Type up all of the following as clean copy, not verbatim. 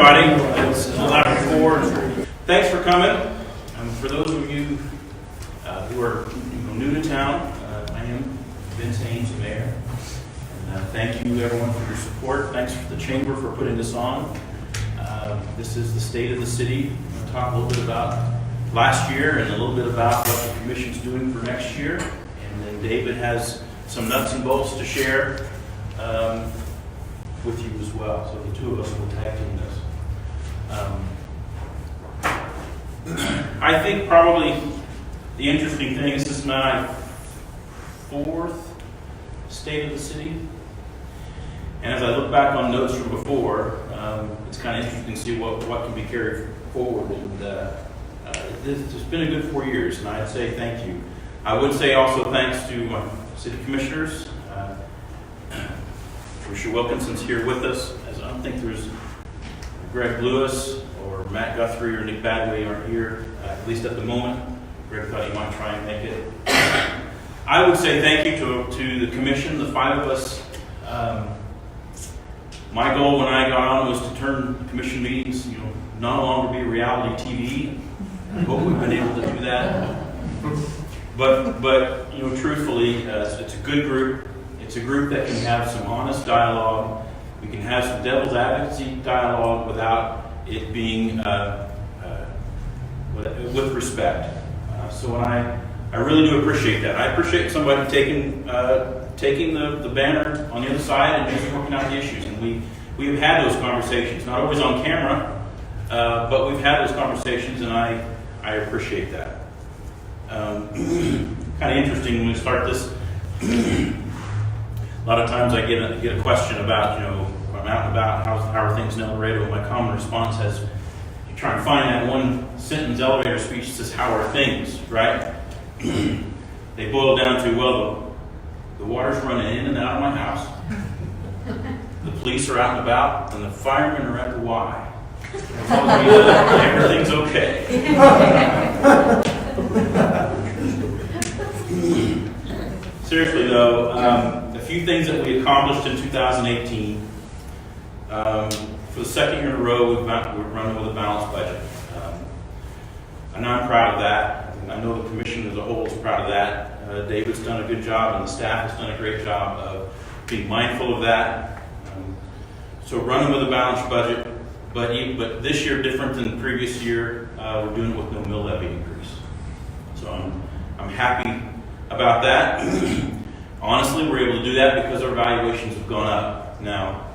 everybody. It's 11:04. Thanks for coming. For those of you who are new to town, I am Vince Haines, the mayor. And thank you, everyone, for your support. Thanks to the chamber for putting this on. This is the state of the city. I'm going to talk a little bit about last year and a little bit about what the commission's doing for next year. And then David has some nuts and bolts to share with you as well. So the two of us will tag team this. I think probably the interesting thing is this is my fourth state of the city. And as I look back on notes from before, it's kind of interesting to see what can be carried forward. And it's been a good 4 years, and I'd say thank you. I would say also thanks to my city commissioners. Tricia Wilkinson's here with us. As I don't think there's Greg Lewis or Matt Guthrie or Nick Badway aren't here, at least at the moment. Greg thought he might try and make it. I would say thank you to the commission, the five of us. My goal when I got on was to turn commission meetings, no longer be reality TV. I hope we've been able to do that. But truthfully, it's a good group. It's a group that can have some honest dialogue. We can have some devil's advocacy dialogue without it being with respect. So I really do appreciate that. I appreciate somebody taking the banner on the other side and just working out the issues. And we have had those conversations, not always on camera, but we've had those conversations, and I appreciate that. Kind of interesting when we start this. A lot of times I get a question about, I'm out and about, how are things in El Dorado? And my common response is, you try and find that one sentence elevator speech that says, how are things, right? They boil down to, well, the water's running in and out of my house. The police are out and about, and the firemen are at the Y. Everything's okay. Seriously though, a few things that we accomplished in 2018. For the second year in a row, we're running with a balanced budget. And I'm proud of that. I know the commission as a whole is proud of that. David's done a good job, and the staff has done a great job of being mindful of that. So running with a balanced budget, but this year, different than the previous year, we're doing it with no mill levy increase. So I'm happy about that. Honestly, we're able to do that because our valuations have gone up. Now,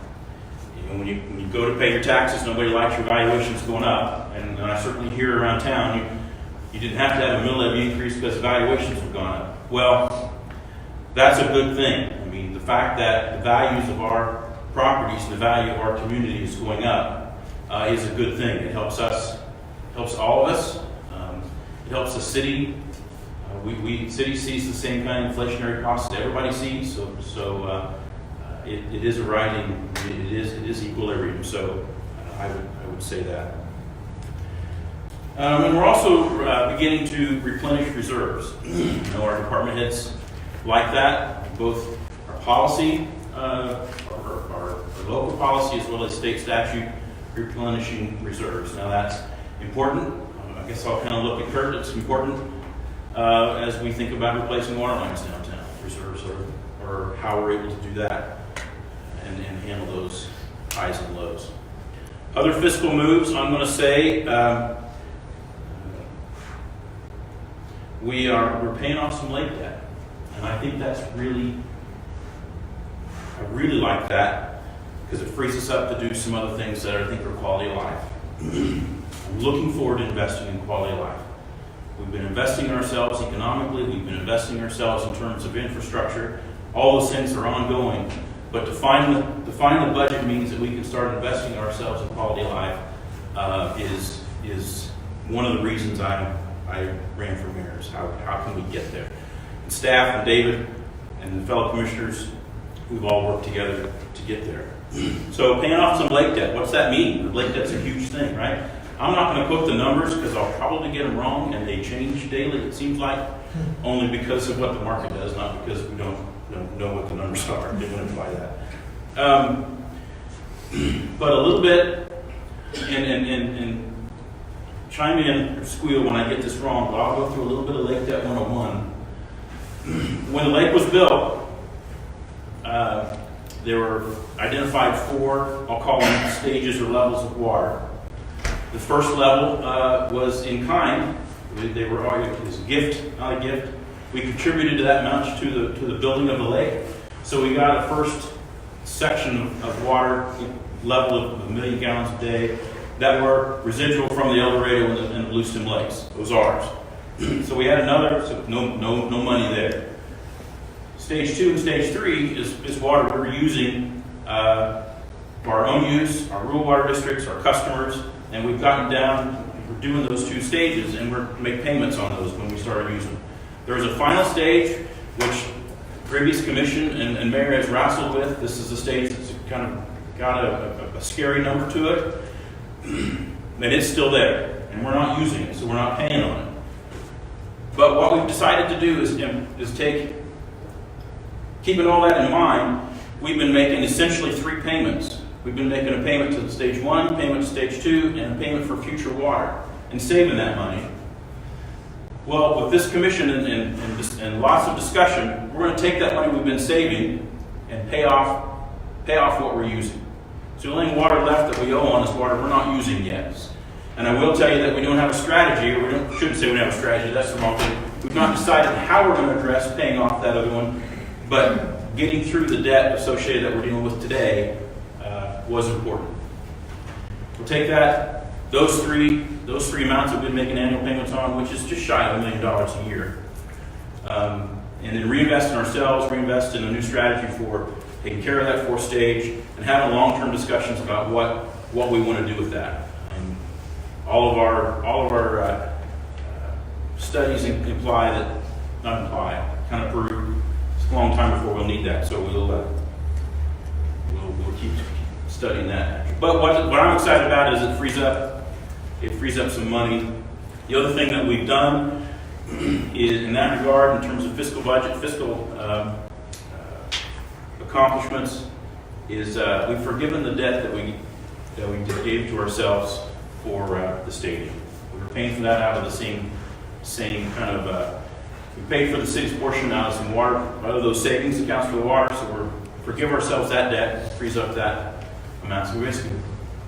when you go to pay your taxes, nobody likes your valuations going up. And I certainly hear around town, you didn't have to have a mill levy increase because valuations have gone up. Well, that's a good thing. I mean, the fact that the values of our properties and the value of our community is going up is a good thing. It helps us, helps all of us. It helps the city. City sees the same kind of inflationary costs that everybody sees. So it is a rising. It is equilibrium. So I would say that. And we're also beginning to replenish reserves. Our department heads like that, both our policy, our local policy, as well as state statute, replenishing reserves. Now that's important. I guess I'll kind of look at Kurt. It's important as we think about replacing water lines downtown. Reserves or how we're able to do that and handle those highs and lows. Other fiscal moves, I'm going to say, we're paying off some lake debt, and I think I really like that because it frees us up to do some other things that I think are quality of life. I'm looking forward to investing in quality of life. We've been investing in ourselves economically. We've been investing in ourselves in terms of infrastructure. All those things are ongoing, but to find the budget means that we can start investing in ourselves in quality of life is one of the reasons I ran for mayor. How can we get there? And staff and David and the fellow commissioners, we've all worked together to get there. So paying off some lake debt, what's that mean? Lake debt's a huge thing, right? I'm not going to quote the numbers because I'll probably get them wrong, and they change daily, it seems like, only because of what the market does, not because we don't know what the numbers are. They wouldn't imply that. But a little bit and chime in or squeal when I get this wrong, but I'll go through a little bit of Lake Debt 101. When the lake was built, there were identified 4, I'll call them stages or levels of water. The first level was in kind. They were it was a gift, not a gift. We contributed to that much to the building of the lake. So we got a first section of water level of 1 million gallons a day that were residual from the El Dorado and the Bluestem Lakes. It was ours. So we had another, so no money there. Stage 2 and Stage 3 is water we're using for our own use, our rural water districts, our customers, and we've gotten down, we're doing those 2 stages, and we're make payments on those when we started using them. There was a final stage, which previous commission and mayor has wrestled with. This is a stage that's kind of got a scary number to it, and it's still there, and we're not using it, so we're not paying on it. But what we've decided to do is keeping all that in mind, we've been making essentially 3 payments. We've been making a payment to Stage 1, payment to Stage 2, and a payment for future water, and saving that money. Well, with this commission and lots of discussion, we're going to take that money we've been saving and pay off what we're using. So the only water left that we owe on is water we're not using yet. And I will tell you that we don't have a strategy, or shouldn't say we don't have a strategy, that's the wrong thing. We've not decided how we're going to address paying off that other one, but getting through the debt associated that we're dealing with today was important. We'll take that, those three amounts that we've been making annual payments on, which is just shy of $1 million a year, and then reinvest in ourselves, reinvest in a new strategy for taking care of that 4th stage, and having long-term discussions about what we want to do with that. And all of our studies kind of prove it's a long time before we'll need that. So we'll keep studying that. But what I'm excited about is it frees up some money. The other thing that we've done is, in that regard, in terms of fiscal accomplishments, is we've forgiven the debt that we gave to ourselves for the stadium. We were paying for that out of the same kind of. We paid for the city's portion out of some water, out of those savings accounts for the water. So we forgive ourselves that debt, frees up that amount. So we basically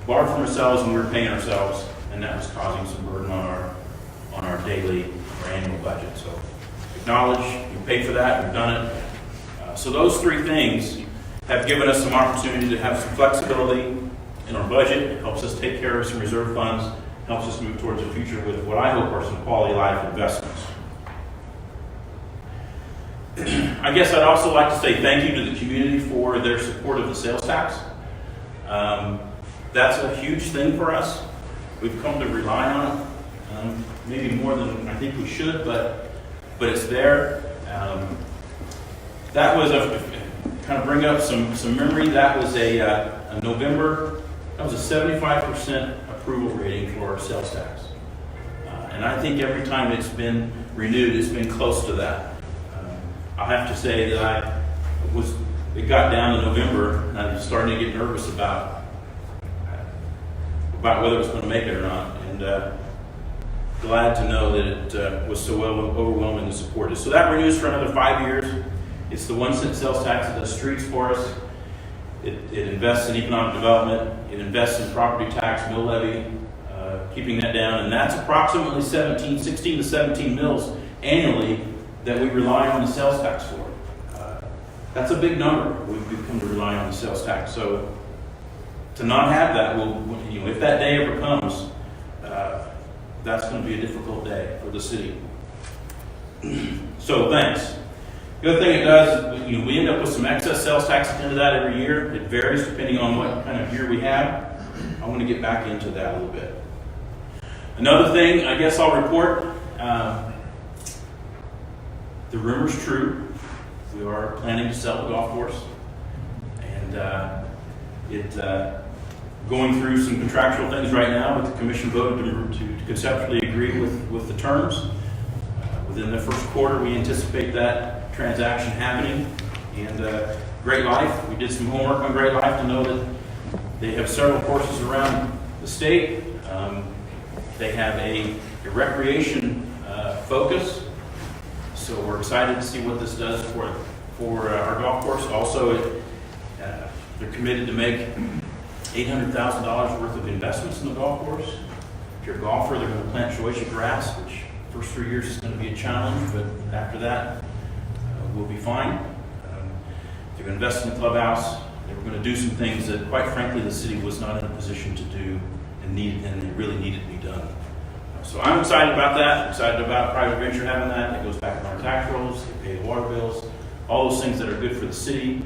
borrowed from ourselves and we were paying ourselves, and that was causing some burden on our daily or annual budget. So acknowledge you paid for that, we've done it. So those 3 things have given us some opportunity to have some flexibility in our budget. It helps us take care of some reserve funds, helps us move towards the future with what I hope are some quality life investments. I guess I'd also like to say thank you to the community for their support of the sales tax. That's a huge thing for us. We've come to rely on it, maybe more than I think we should, but it's there. That was kind of bring up some memory. That was a November. That was a 75% approval rating for our sales tax, and I think every time it's been renewed, it's been close to that. I have to say that it got down to November, and I was starting to get nervous about whether it was going to make it or not, and glad to know that it was so overwhelmingly supported. So that renews for another 5 years. It's the 1-cent sales tax that does streets for us. It invests in economic development. It invests in property tax, mill levy, keeping that down, and that's approximately 16 to 17 mills annually that we rely on the sales tax for. That's a big number. We've come to rely on the sales tax. So to not have that, if that day ever comes, that's going to be a difficult day for the city. So thanks. The other thing it does is we end up with some excess sales tax at the end of that every year. It varies depending on what kind of year we have. I want to get back into that a little bit. Another thing I guess I'll report. The rumor's true. We are planning to sell the golf course, and going through some contractual things right now. But the commission voted to conceptually agree with the terms. Within the first quarter, we anticipate that transaction happening. And Great Life, we did some homework on Great Life to know that they have several courses around the state. They have a recreation focus, so we're excited to see what this does for our golf course. Also, they're committed to make $800,000 worth of investments in the golf course. If you're a golfer, they're going to plant choicia grass, which first 3 years is going to be a challenge, but after that, we'll be fine. They're going to invest in the clubhouse. They were going to do some things that, quite frankly, the city was not in a position to do and they really needed to be done. So I'm excited about that. Excited about private venture having that. It goes back to our tax rolls, they pay the water bills, all those things that are good for the city.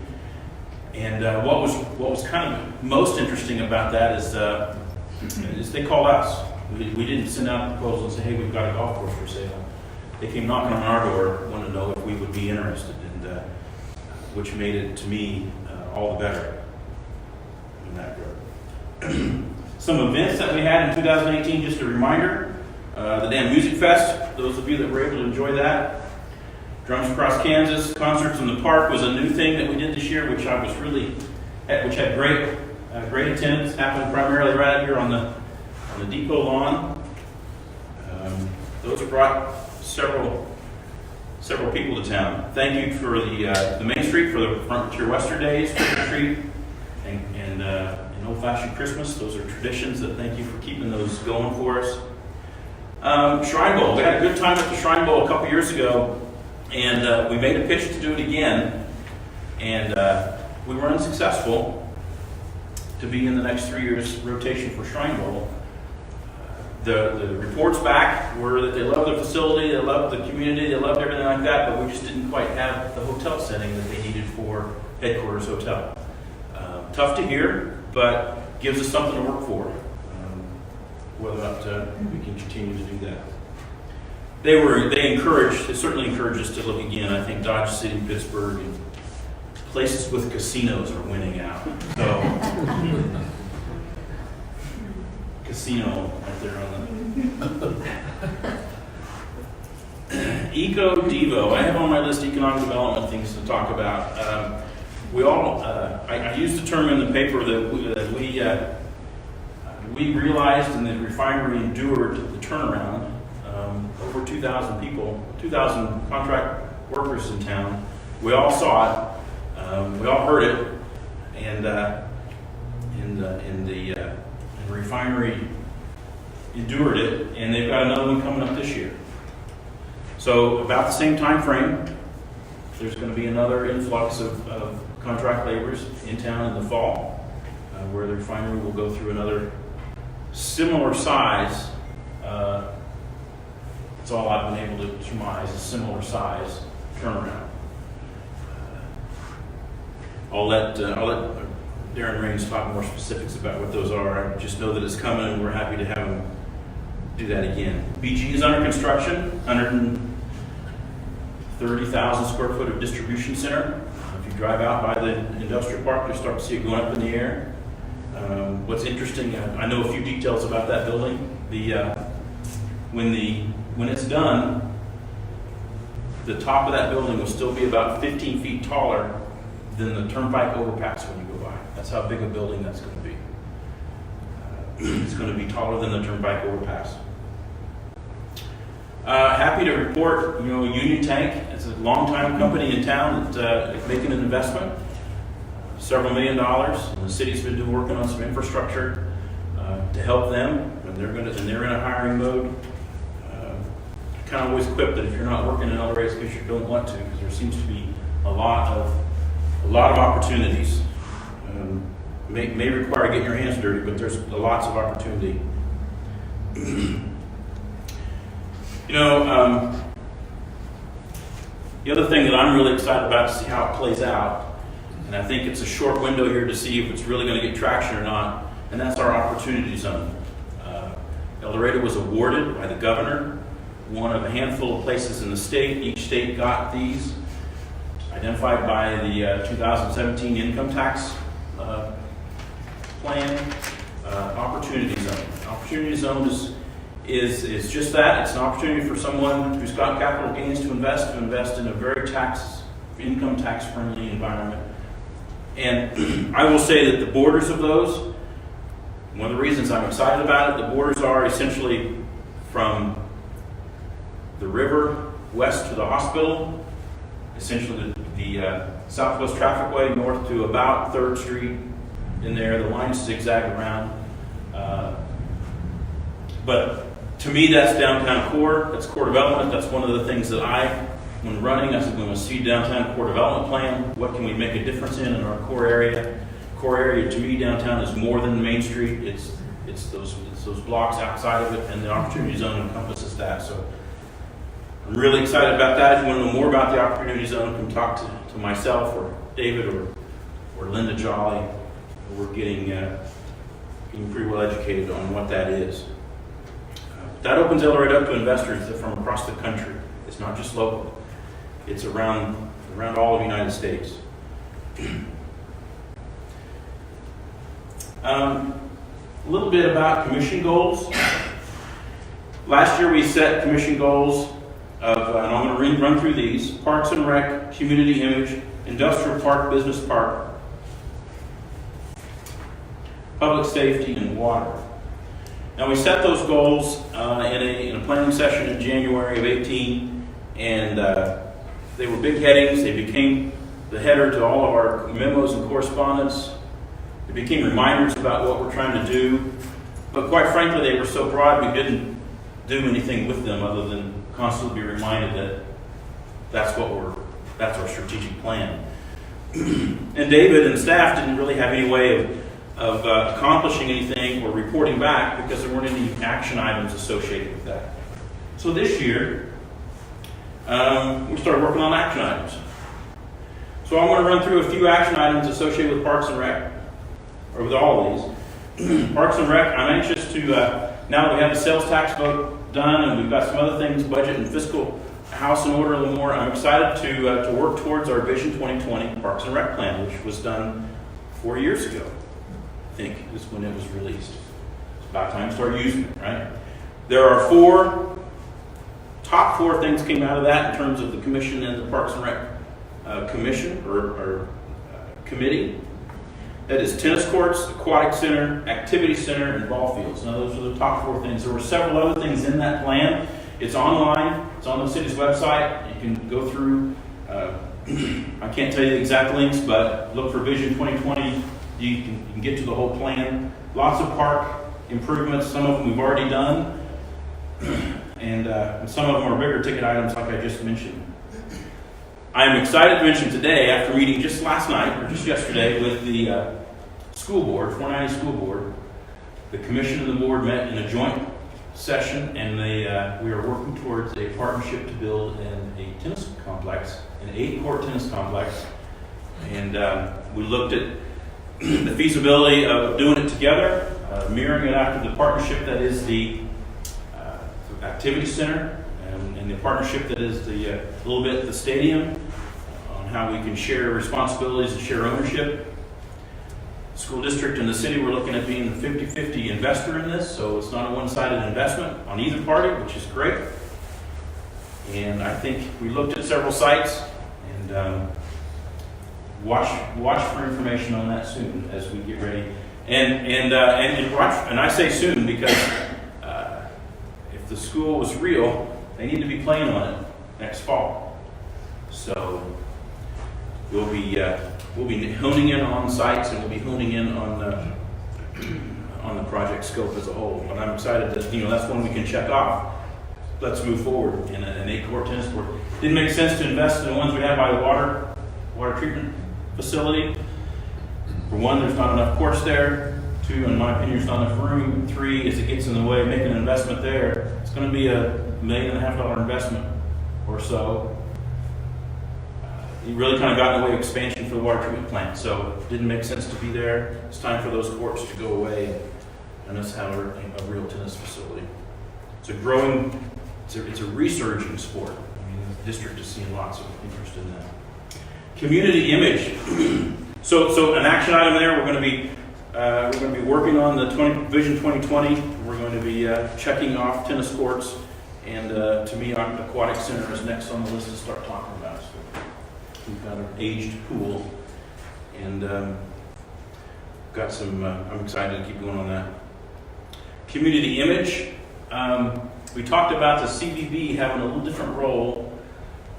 And what was kind of most interesting about that is they called us. We didn't send out a proposal and say, hey, we've got a golf course for sale. They came knocking on our door, wanted to know if we would be interested, and which made it, to me, all the better in that regard. Some events that we had in 2018, just a reminder, the Damn Music Fest, those of you that were able to enjoy that. Drums Across Kansas, Concerts in the Park was a new thing that we did this year, which I was which had great attendance, happened primarily right out here on the depot lawn. Those brought several people to town. Thank you for the Main Street for the Frontier Western Days, Trick or Treat, and Old-Fashioned Christmas. Those are traditions that thank you for keeping those going for us. Shrine Bowl. We had a good time at the Shrine Bowl a couple years ago, and we made a pitch to do it again, and we were unsuccessful to be in the next 3 years rotation for Shrine Bowl. The reports back were that they loved the facility, they loved the community, they loved everything like that, but we just didn't quite have the hotel setting that they needed for headquarters hotel. Tough to hear, but gives us something to work for. Whether or not we can continue to do that. They certainly encouraged us to look again. I think Dodge City, Pittsburgh, and places with casinos are winning out. So, casino right there on the Eco Devo. I have on my list economic development things to talk about. I used the term in the paper that we realized and the refinery endured the turnaround. Over 2,000 people, 2,000 contract workers in town. We all saw it. We all heard it. And the refinery endured it. And they've got another one coming up this year. So about the same time frame, there's going to be another influx of contract laborers in town in the fall, where the refinery will go through another similar size. It's all I've been able to surmise, a similar size turnaround. I'll let Darren Raines talk more specifics about what those are. I just know that it's coming, and we're happy to have him do that again. BG is under construction, 130,000 square foot of distribution center. If you drive out by the industrial park, you'll start to see it going up in the air. What's interesting, I know a few details about that building. When it's done, the top of that building will still be about 15 feet taller than the turnpike overpass when you go by. That's how big a building that's going to be. It's going to be taller than the turnpike overpass. Happy to report, Union Tank. It's a long-time company in town that's making an investment, several $1 million. And the city's been working on some infrastructure to help them, and they're in a hiring mode. Kind of always quip that if you're not working in other areas because you don't want to, because there seems to be a lot of opportunities. May require getting your hands dirty, but there's lots of opportunity. The other thing that I'm really excited about to see how it plays out, and I think it's a short window here to see if it's really going to get traction or not, and that's our opportunity zone. El Dorado was awarded by the governor, one of a handful of places in the state. Each state got these, identified by the 2017 income tax plan. Opportunity zone. Opportunity zone is just that. It's an opportunity for someone who's got capital gains to invest in a very income tax friendly environment. And I will say that the borders of those, One of the reasons I'm excited about it, the borders are essentially from the river west to the hospital, essentially the Southwest Trafficway north to about 3rd Street in there. The lines zigzag around. But to me, that's downtown core. That's core development. That's one of the things that when running, I said, when we see downtown core development plan, what can we make a difference in our core area? Core area to me, downtown is more than Main Street. It's those blocks outside of it, and the opportunity zone encompasses that. So I'm really excited about that. If you want to know more about the opportunity zone, come talk to myself or David or Linda Jolly. We're getting pretty well educated on what that is. That opens El Dorado up to investors from across the country. It's not just local. It's around all of the United States. A little bit about commission goals. Last year we set commission goals of, and I'm going to run through these: Parks and Rec, Community Image, Industrial Park, Business Park, Public Safety, and Water. Now we set those goals in a planning session in January of 18, and they were big headings. They became the header to all of our memos and correspondence. They became reminders about what we're trying to do, but quite frankly, they were so broad we didn't do anything with them other than constantly be reminded that that's our strategic plan. And David and staff didn't really have any way of accomplishing anything or reporting back because there weren't any action items associated with that. So this year, we started working on action items. So I want to run through a few action items associated with Parks and Rec, or with all of these. Parks and Rec, I'm anxious to, now that we have the sales tax vote done and we've got some other things, budget and fiscal house in order a little more, I'm excited to work towards our Vision 2020 Parks and Rec plan, which was done 4 years ago. I think is when it was released. It's about time to start using it, right? There are top four things came out of that in terms of the commission and the Parks and Rec commission or committee. That is tennis courts, aquatic center, activity center, and ball fields. Now those are the top four things. There were several other things in that plan. It's online. It's on the city's website. You can go through. I can't tell you the exact links, but look for Vision 2020. You can get to the whole plan. Lots of park improvements. Some of them we've already done. And some of them are bigger ticket items like I just mentioned. I am excited to mention today, after meeting just last night, or just yesterday, with the school board, 490 school board, the commission and the board met in a joint session, and we are working towards a partnership to build a tennis complex, an 8-court tennis complex. And we looked at the feasibility of doing it together, mirroring it after the partnership that is the activity center, and the partnership that is a little bit the stadium, on how we can share responsibilities and share ownership. The school district and the city, we're looking at being a 50-50 investor in this, so it's not a one-sided investment on either party, which is great. And I think we looked at several sites, and watch for information on that soon as we get ready. And watch, and I say soon because if the school was real, they need to be playing on it next fall. So we'll be honing in on sites, and we'll be honing in on the project scope as a whole. But I'm excited that that's one we can check off. Let's move forward in an 8-court tennis court. Didn't make sense to invest in the ones we have by the water treatment facility. For one, there's not enough courts there. 2, in my opinion, there's not enough room. 3, as it gets in the way of making an investment there, it's going to be $1.5 million investment or so. It really kind of got in the way of expansion for the water treatment plant, so it didn't make sense to be there. It's time for those courts to go away and us have a real tennis facility. It's a growing, it's a resurging sport. I mean, the district is seeing lots of interest in that. Community image. So an action item there. We're going to be working on the Vision 2020. We're going to be checking off tennis courts, and to me, our aquatic center is next on the list to start talking about. So we've got an aged pool, and got some. I'm excited to keep going on that. Community image. We talked about the CVB having a little different role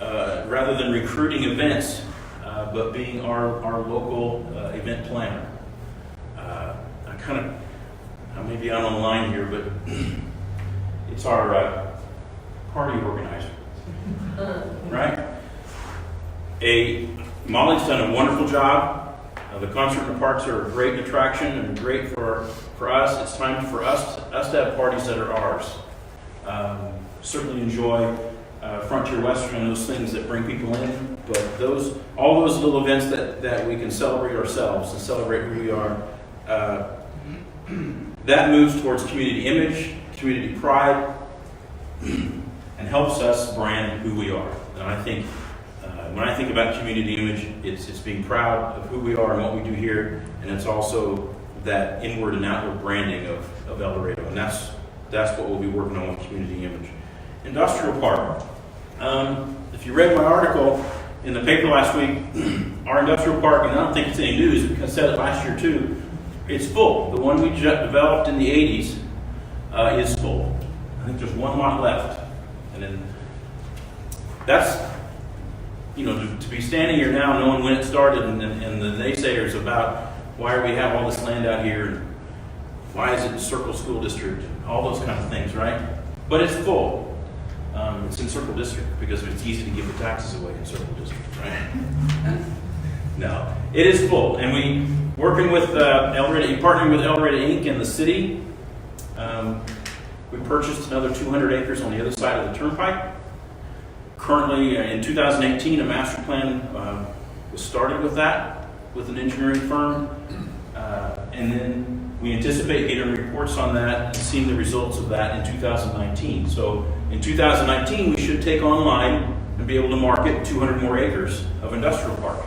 rather than recruiting events, but being our local event planner. Maybe I'm online here, but it's our party organizer, right? Molly's done a wonderful job. The concert in the parks are a great attraction and great for us. It's time for us to have parties that are ours. Certainly enjoy Frontier Western and those things that bring people in, but all those little events that we can celebrate ourselves and celebrate who we are, that moves towards community image, community pride, and helps us brand who we are. And I think when I think about community image, it's being proud of who we are and what we do here, and it's also that inward and outward branding of El Dorado, and that's what we'll be working on with community image. Industrial park. If you read my article in the paper last week, our industrial park, and I don't think it's any news because I said it last year too, it's full. The one we developed in the 80s is full. I think there's one lot left. And then that's, to be standing here now knowing when it started and the naysayers about why we have all this land out here and why is it Circle School District, all those kind of things, right? But it's full. It's in Circle District because it's easy to give the taxes away in Circle District, right? No, it is full. And working with partnering with El Dorado Inc. and the city, we purchased another 200 acres on the other side of the turnpike. Currently, in 2018, a master plan was started with that, with an engineering firm. And then we anticipate getting reports on that and seeing the results of that in 2019. So in 2019, we should take online and be able to market 200 more acres of industrial park.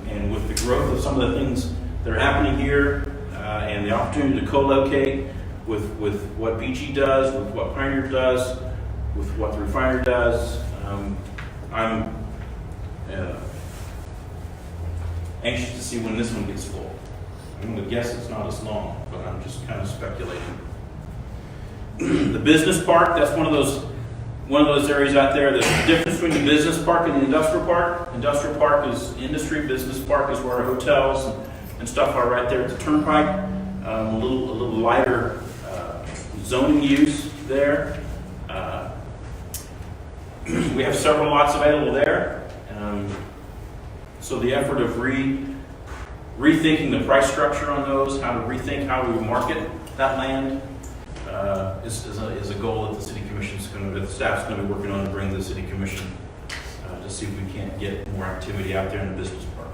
And with the growth of some of the things that are happening here and the opportunity to co-locate with what BG does, with what Pioneer does, with what the refinery does, I'm anxious to see when this one gets full. I'm going to guess it's not as long, but I'm just kind of speculating. The business park, that's one of those areas out there. There's a difference between the business park and the industrial park. Industrial park is industry. Business park is where our hotels and stuff are right there at the turnpike. A little lighter zoning use there. We have several lots available there. So the effort of rethinking the price structure on those, how to rethink how we market that land, is a goal that the city the staff's going to be working on to bring to the city commission to see if we can't get more activity out there in the business park.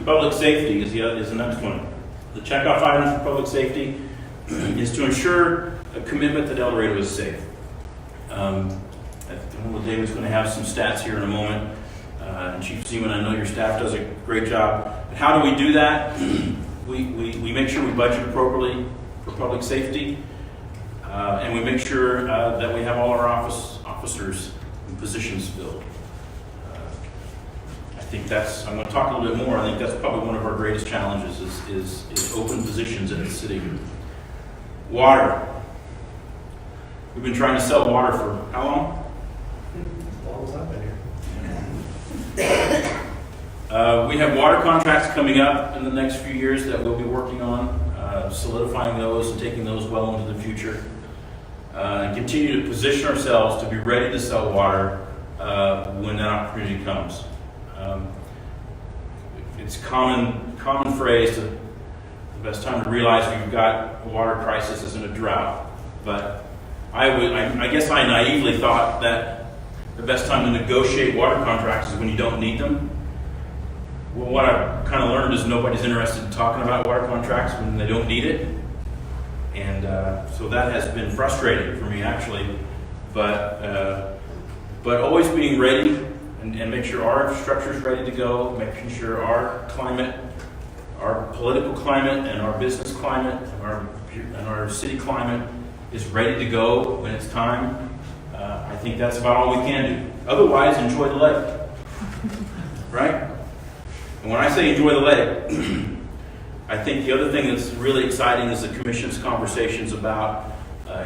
Public safety is the next one. The checkoff items for public safety is to ensure a commitment that El Dorado is safe. David's going to have some stats here in a moment. And Chief Seaman, I know your staff does a great job. But how do we do that? We make sure we budget appropriately for public safety, and we make sure that we have all our officers and positions filled. I think I'm going to talk a little bit more. I think that's probably one of our greatest challenges is open positions in the city. Water. We've been trying to sell water for how long? As long as I've been here. We have water contracts coming up in the next few years that we'll be working on, solidifying those and taking those well into the future. And continue to position ourselves to be ready to sell water when that opportunity comes. It's a common phrase that the best time to realize we've got a water crisis isn't a drought. But I guess I naively thought that the best time to negotiate water contracts is when you don't need them. Well, what I've kind of learned is nobody's interested in talking about water contracts when they don't need it. And so that has been frustrating for me, actually. But always being ready and make sure our infrastructure is ready to go, making sure our climate, our political climate and our business climate and our city climate is ready to go when it's time. I think that's about all we can do. Otherwise, enjoy the lake. Right? And when I say enjoy the lake, I think the other thing that's really exciting is the Commission's conversations about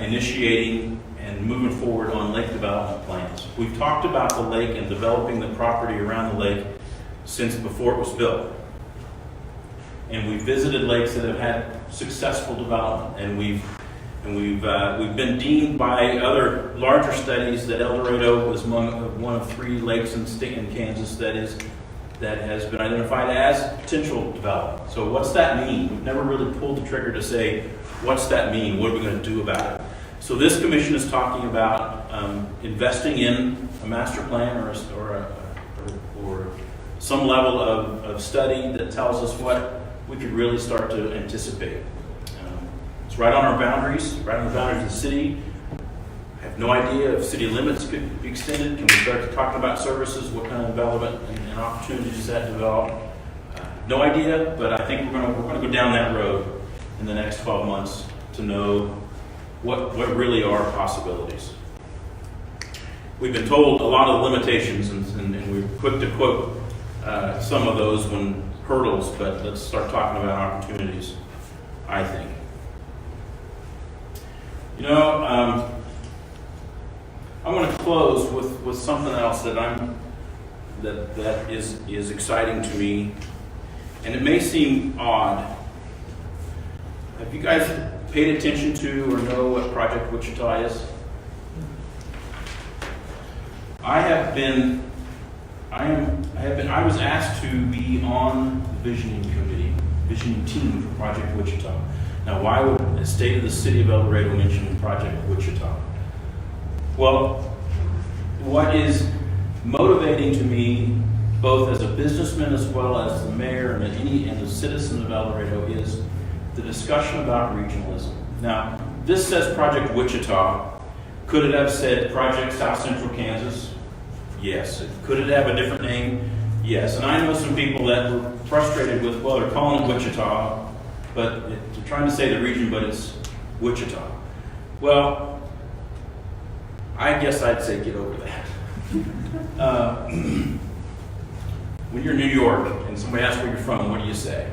initiating and moving forward on lake development plans. We've talked about the lake and developing the property around the lake since before it was built. And we've visited lakes that have had successful development, and we've been deemed by other larger studies that El Dorado was one of 3 lakes in Kansas that has been identified as potential development. So what's that mean? We've never really pulled the trigger to say, what's that mean? What are we going to do about it? So this commission is talking about investing in a master plan or some level of study that tells us what we could really start to anticipate. It's right on our boundaries, right on the boundaries of the city. I have no idea if city limits could be extended. Can we start talking about services? What kind of development and opportunities that develop? No idea, but I think we're going to go down that road in the next 12 months to know what really are possibilities. We've been told a lot of limitations, and we're quick to quote some of those when hurdles, but let's start talking about opportunities, I think. You know, I want to close with something else that is exciting to me, and it may seem odd. Have you guys paid attention to or know what Project Wichita is? I was asked to be on the visioning team for Project Wichita. Now, why would the state of the city of El Dorado mention Project Wichita? Well, what is motivating to me, both as a businessman as well as the mayor and a citizen of El Dorado, is the discussion about regionalism. Now, this says Project Wichita. Could it have said Project South Central Kansas? Yes. Could it have a different name? Yes. And I know some people that were frustrated with, well, they're calling it Wichita, but they're trying to say the region, but it's Wichita. Well, I guess I'd say get over that. When you're in New York and somebody asks where you're from, what do you say?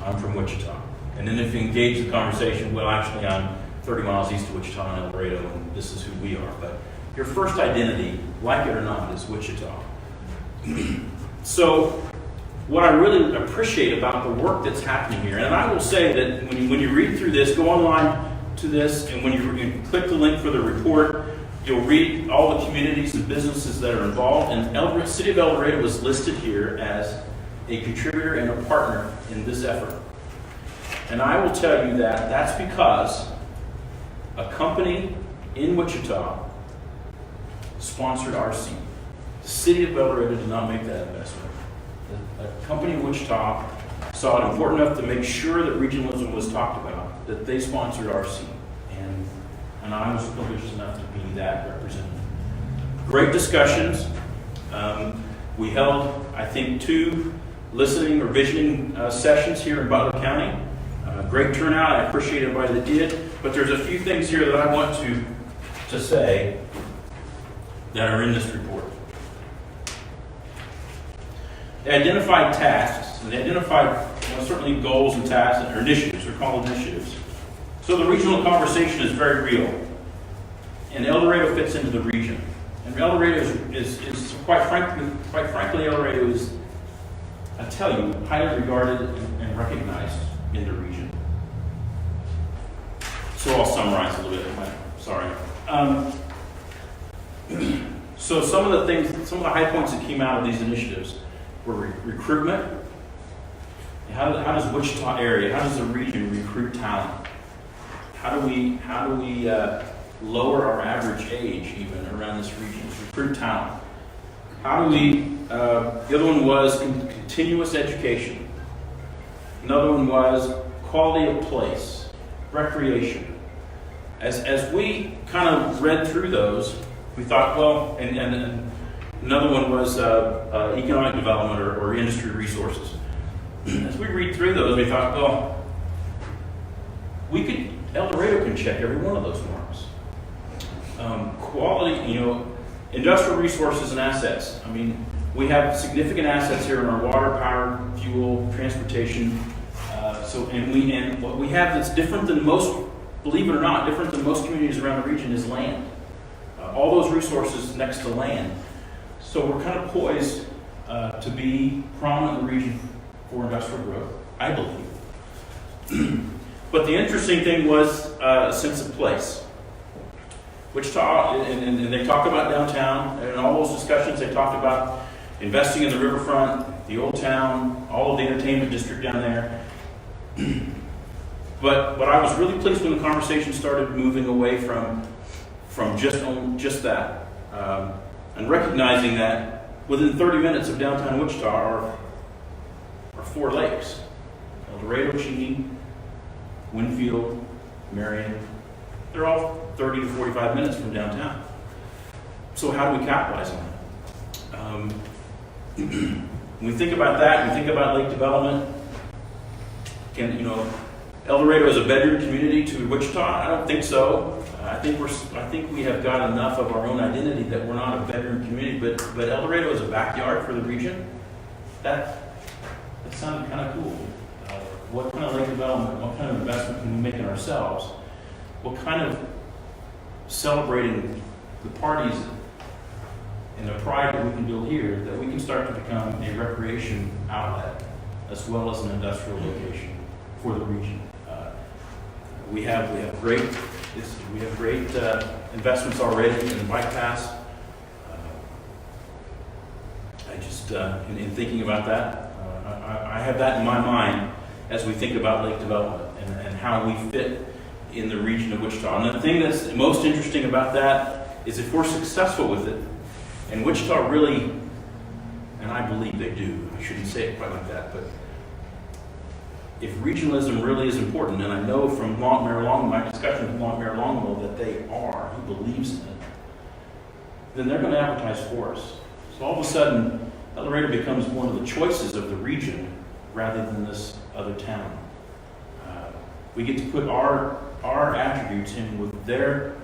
I'm from Wichita. And then if you engage the conversation, well, actually, I'm 30 miles east of Wichita and El Dorado, and this is who we are. But your first identity, like it or not, is Wichita. So what I really appreciate about the work that's happening here, and I will say that when you read through this, go online to this, and when you click the link for the report, you'll read all the communities and businesses that are involved, and the City of El Dorado was listed here as a contributor and a partner in this effort. And I will tell you that that's because a company in Wichita sponsored our seat. The City of El Dorado did not make that investment. A company in Wichita saw it important enough to make sure that regionalism was talked about, that they sponsored our seat. And I was privileged enough to be that representative. Great discussions. We held, I think, 2 listening or visioning sessions here in Butler County. Great turnout. I appreciate everybody that did. But there's a few things here that I want to say that are in this report. They identified tasks, and they identified certainly goals and tasks or initiatives. They're called initiatives. So the regional conversation is very real. And El Dorado fits into the region. And El Dorado is quite frankly, El Dorado is, I tell you, highly regarded and recognized in the region. So I'll summarize a little bit. Sorry. So some of the high points that came out of these initiatives were recruitment. How does Wichita area, how does the region recruit talent? How do we lower our average age even around this region? Recruit talent. How do we? The other one was continuous education. Another one was quality of place, recreation. As we kind of read through those, we thought, well, and another one was economic development or industry resources. As we read through those, we thought, well, El Dorado can check every one of those marks. Quality, industrial resources and assets. I mean, we have significant assets here in our water, power, fuel, transportation. And what we have that's different than most, believe it or not, different than most communities around the region is land. All those resources next to land. So we're kind of poised to be prominent in the region for industrial growth, I believe. But the interesting thing was a sense of place. Wichita, and they talk about downtown, and in all those discussions they talked about investing in the riverfront, the old town, all of the entertainment district down there. But I was really pleased when the conversation started moving away from just that, and recognizing that within 30 minutes of downtown Wichita are 4 lakes: Dorado, Cheney, Winfield, Marion. They're all 30 to 45 minutes from downtown. So how do we capitalize on that? When we think about that, we think about lake development. El Dorado is a bedroom community to Wichita? I don't think so. I think we have got enough of our own identity that we're not a bedroom community, but El Dorado is a backyard for the region. That sounded kind of cool. What kind of lake development, what kind of investment can we make in ourselves? What kind of celebrating the parties and the pride that we can build here, that we can start to become a recreation outlet as well as an industrial location for the region. We have great investments already in the bike paths. In thinking about that, I have that in my mind as we think about lake development and how we fit in the region of Wichita. And the thing that's most interesting about that is if we're successful with it, and Wichita really, and I believe they do, I shouldn't say it quite like that, but if regionalism really is important, and I know from Mayor Long, my discussion with Mayor Longwell that they are, he believes in it, then they're going to advertise for us. So all of a sudden, El Dorado becomes one of the choices of the region rather than this other town. We get to put our attributes in with their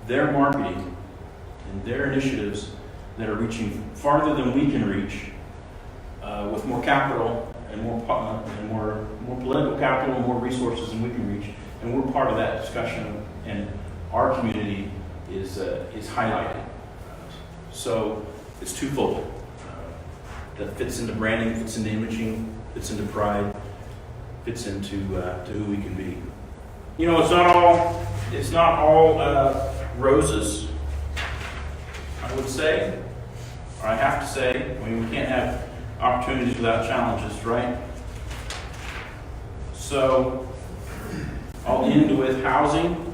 marketing and their initiatives that are reaching farther than we can reach, with more capital and more political capital and more resources than we can reach. And we're part of that discussion, and our community is highlighted. So it's twofold. That fits into branding, fits into imaging, fits into pride, fits into to who we can be. It's not all roses, I would say, or I have to say. I mean, we can't have opportunities without challenges, right? So I'll end with housing.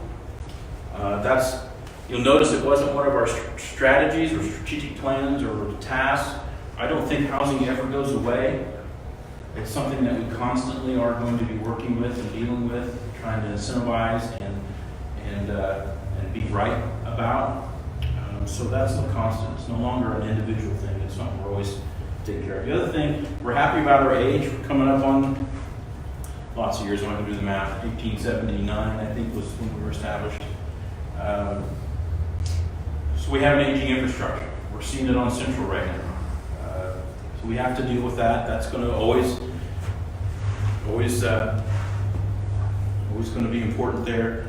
You'll notice it wasn't one of our strategies or strategic plans or tasks. I don't think housing ever goes away. It's something that we constantly are going to be working with and dealing with, trying to incentivize and be right about. So that's the constant. It's no longer an individual thing. It's something we're always taking care of. The other thing, we're happy about our age. We're coming up on lots of years. I'm not going to do the math. 1879, I think, was when we were established. So we have an aging infrastructure. We're seeing it on Central right now. So we have to deal with that. That's going to always going to be important there.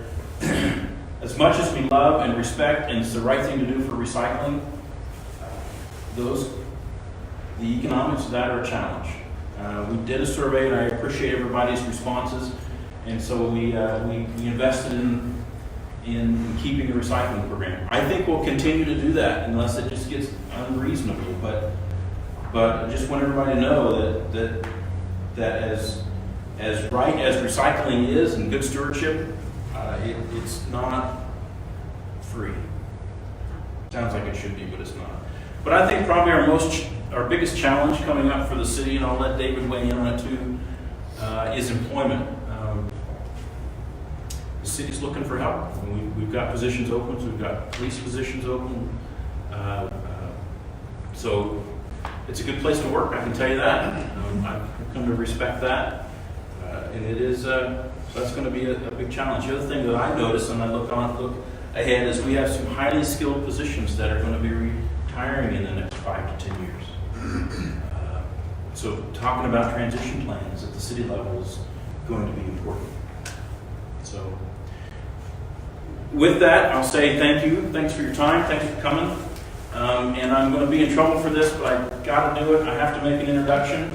As much as we love and respect, and it's the right thing to do for recycling, the economics of that are a challenge. We did a survey, and I appreciate everybody's responses, and so we invested in keeping the recycling program. I think we'll continue to do that unless it just gets unreasonable. But I just want everybody to know that as right as recycling is and good stewardship, it's not free. Sounds like it should be, but it's not. But I think probably our biggest challenge coming up for the city, and I'll let David weigh in on it too, is employment. The city's looking for help. We've got positions open. So we've got police positions open. So it's a good place to work, I can tell you that. I've come to respect that. And it is, that's going to be a big challenge. The other thing that I notice, and I look ahead, is we have some highly skilled positions that are going to be retiring in the next 5 to 10 years. So talking about transition plans at the city level going to be important. So, with that, I'll say thank you. Thanks for your time. Thanks for coming. And I'm going to be in trouble for this, but I've got to do it. I have to make an introduction.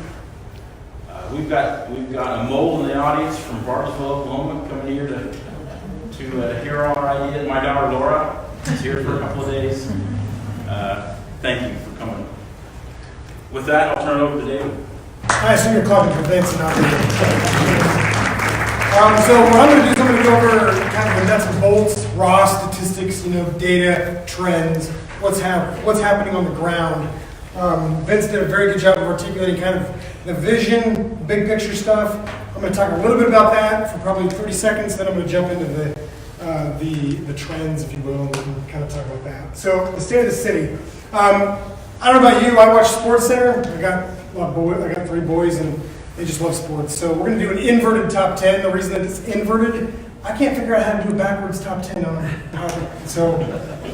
We've got a mole in the audience from Bartlesville, Oklahoma, coming here to hear our ideas. My daughter Laura is here for a couple of days. Thank you for coming. With that, I'll turn it over to David. I assume you're clapping for Vince and not me. So what I'm going to do is I'm going to go over kind of the nuts and bolts, raw statistics, data, trends, what's happening on the ground. Vince did a very good job of articulating kind of the vision, big picture stuff. I'm going to talk a little bit about that for probably 30 seconds, then I'm going to jump into the trends, if you will, and we can kind of talk about that. So the state of the city. I don't know about you, I watch SportsCenter. I got 3 boys and they just love sports. So we're going to do an inverted top 10. The reason that it's inverted, I can't figure out how to do a backwards top 10 on PowerPoint. So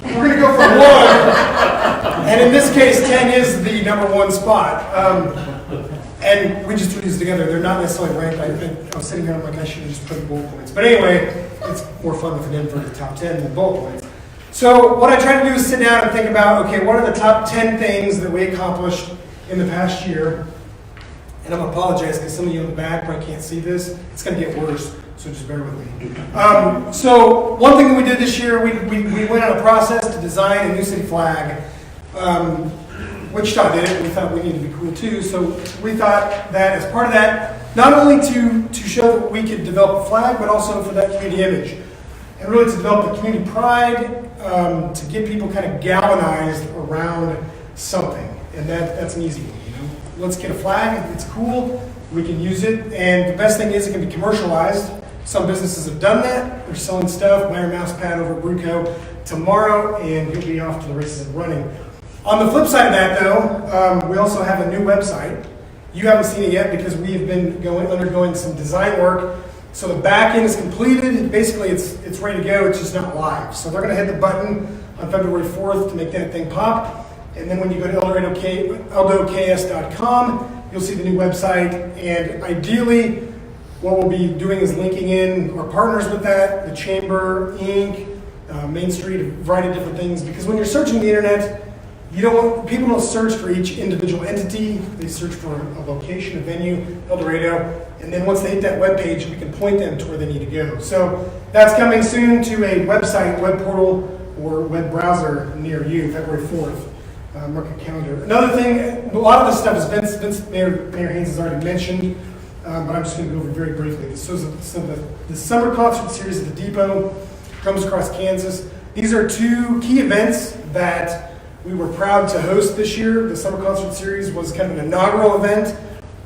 we're going to go for 1. And in this case, 10 is the number 1 spot. And we just threw these together. They're not necessarily ranked. I was sitting here, I'm like, I should have just put bullet points. But anyway, it's more fun with an inverted top 10 than bullet points. So what I try to do is sit down and think about, okay, what are the top 10 things that we accomplished in the past year? And I'm going to apologize because some of you in the back probably can't see this. It's going to get worse, so just bear with me. So one thing that we did this year, we went on a process to design a new city flag. Wichita did it, and we thought we needed to be cool too. So we thought that as part of that, not only to show that we could develop a flag, but also for that community image. And really to develop the community pride, to get people kind of galvanized around something. And that's an easy one, Let's get a flag, it's cool, we can use it, and the best thing is it can be commercialized. Some businesses have done that. They're selling stuff, buy your mouse pad over at Bruco tomorrow, and you'll be off to the races and running. On the flip side of that, though, we also have a new website. You haven't seen it yet because we have been undergoing some design work. So the back end is completed. Basically, it's ready to go. It's just not live. So they're going to hit the button on February 4th to make that thing pop. And then when you go to eldoradoks.com, you'll see the new website. And ideally, what we'll be doing is linking in our partners with that, the Chamber, Inc., Main Street, a variety of different things. Because when you're searching the internet, people don't search for each individual entity. They search for a location, a venue, El Dorado, and then once they hit that web page, we can point them to where they need to go. So that's coming soon to a website, web portal, or web browser near you, February 4th. Mark a calendar. Another thing, a lot of this stuff is Mayor Haines has already mentioned, but I'm just going to go over very briefly. This was the summer concert series at the Depot, Drums Across Kansas. These are 2 key events that we were proud to host this year. The summer concert series was kind of an inaugural event,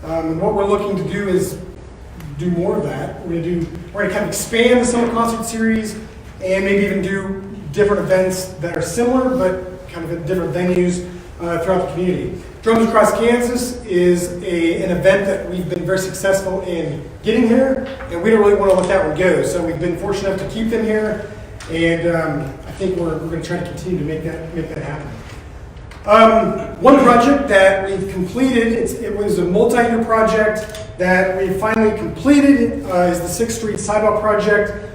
and what we're looking to do is do more of that. We're going to kind of expand the summer concert series and maybe even do different events that are similar, but kind of at different venues throughout the community. Drums Across Kansas is an event that we've been very successful in getting here, and we don't really want to let that one go. So we've been fortunate enough to keep them here, and I think we're going to try to continue to make that happen. One project that we've completed, it was a multi-year project that we finally completed, is the 6th Street Sidewalk Project.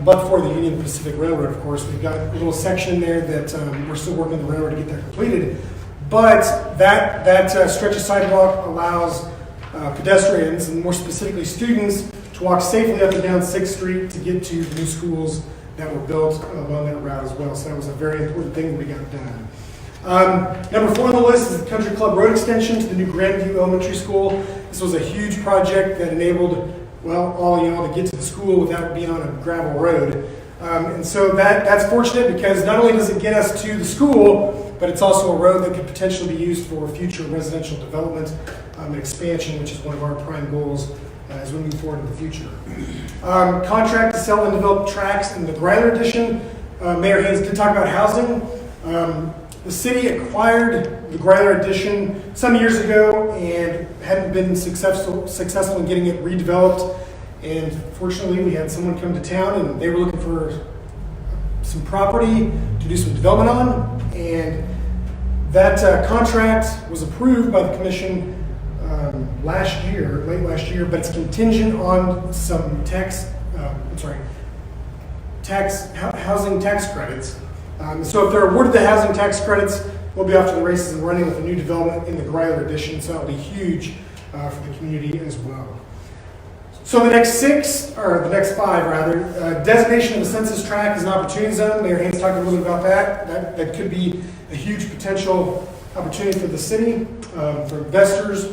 But for the Union Pacific Railroad, of course. We've got a little section there that we're still working on the railroad to get that completed. But that stretch of sidewalk allows pedestrians, and more specifically students, to walk safely up and down 6th Street to get to the new schools that were built along that route as well. So that was a very important thing that we got done. Number 4 on the list is the Country Club Road extension to the new Grandview Elementary School. This was a huge project that enabled all y'all to get to the school without being on a gravel road. And so that's fortunate because not only does it get us to the school, but it's also a road that could potentially be used for future residential development and expansion, which is one of our prime goals as we move forward in the future. Contract to sell and develop tracks in the Greiler Edition. Mayor Haines did talk about housing. The city acquired the Greiler Edition some years ago and hadn't been successful in getting it redeveloped. And fortunately, we had someone come to town and they were looking for some property to do some development on. And that contract was approved by the commission late last year, but it's contingent on some housing tax credits. So if they're awarded the housing tax credits, we'll be off to the races and running with a new development in the Greiler addition, so that'll be huge for the community as well. So the next five rather, designation of the census tract as an opportunity zone. Mayor Haines talked a little bit about that. That could be a huge potential opportunity for the city, for investors,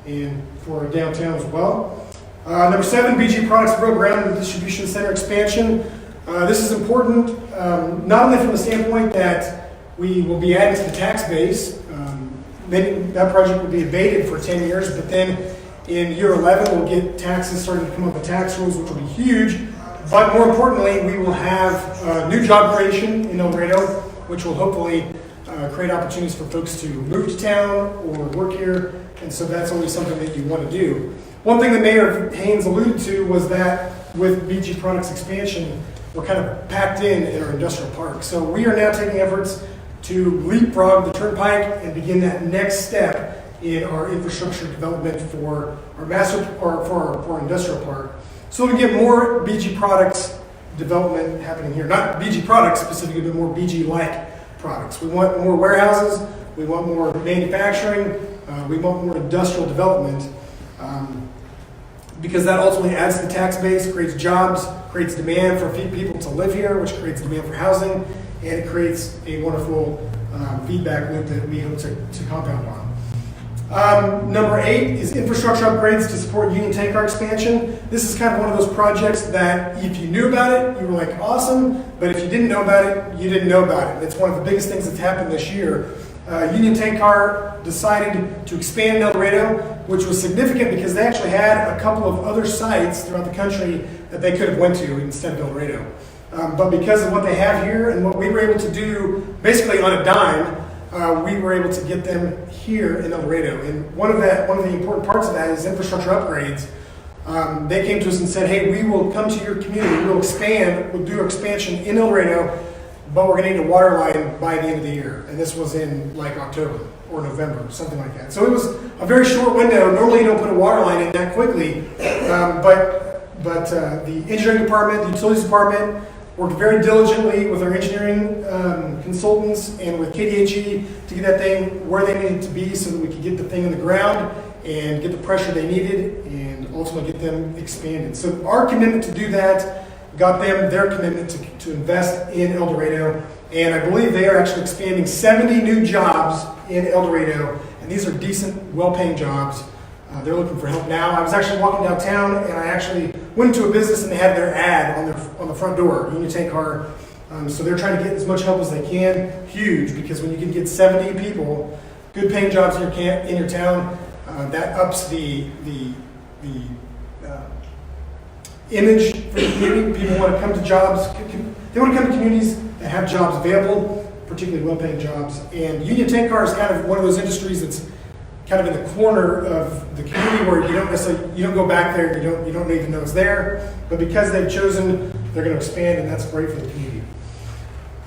and for downtown as well. Number 7, BG Products broke ground in the distribution center expansion. This is important, not only from the standpoint that we will be adding to the tax base. That project will be abated for 10 years, but then in year 11, we'll get taxes starting to come up with tax rules, which will be huge. But more importantly, we will have new job creation in El Dorado, which will hopefully create opportunities for folks to move to town or work here. And so that's always something that you want to do. One thing that Mayor Haines alluded to was that with BG Products expansion, we're kind of packed in our industrial park. So we are now taking efforts to leapfrog the turnpike and begin that next step in our infrastructure development for our industrial park. So we get more BG Products development happening here. Not BG Products specifically, but more BG-like products. We want more warehouses, we want more manufacturing, we want more industrial development, because that ultimately adds to the tax base, creates jobs, creates demand for people to live here, which creates demand for housing, and it creates a wonderful feedback loop that we hope to compound on. Number 8 is infrastructure upgrades to support Union Tank Car expansion. This is kind of one of those projects that if you knew about it, you were like, awesome, but if you didn't know about it, you didn't know about it. It's one of the biggest things that's happened this year. Union Tank Car decided to expand in El Dorado, which was significant because they actually had a couple of other sites throughout the country that they could have went to instead of El Dorado. But because of what they have here and what we were able to do basically on a dime, we were able to get them here in El Dorado. And one of the important parts of that is infrastructure upgrades. They came to us and said, hey, we will come to your community, we'll do expansion in El Dorado, but we're going to need a water line by the end of the year. And this was in like October or November, something like that. So it was a very short window. Normally you don't put a water line in that quickly, but the engineering department, the utilities department, worked very diligently with our engineering consultants and with KDHE to get that thing where they needed to be so that we could get the thing in the ground and get the pressure they needed and ultimately get them expanded. So our commitment to do that got them their commitment to invest in El Dorado, and I believe they are actually expanding 70 new jobs in El Dorado, and these are decent, well-paying jobs. They're looking for help now. I was actually walking downtown, and I actually went into a business, and they had their ad on the front door, Union Tank Car. So they're trying to get as much help as they can. Huge, because when you can get 70 people, good-paying jobs in your town, that ups the image for the community. People want to come to jobs. They want to come to communities that have jobs available, particularly well-paying jobs. And Union Tank Car is kind of one of those industries that's kind of in the corner of the community where you don't go back there, you don't even know it's there. But because they've chosen, they're going to expand, and that's great for the community.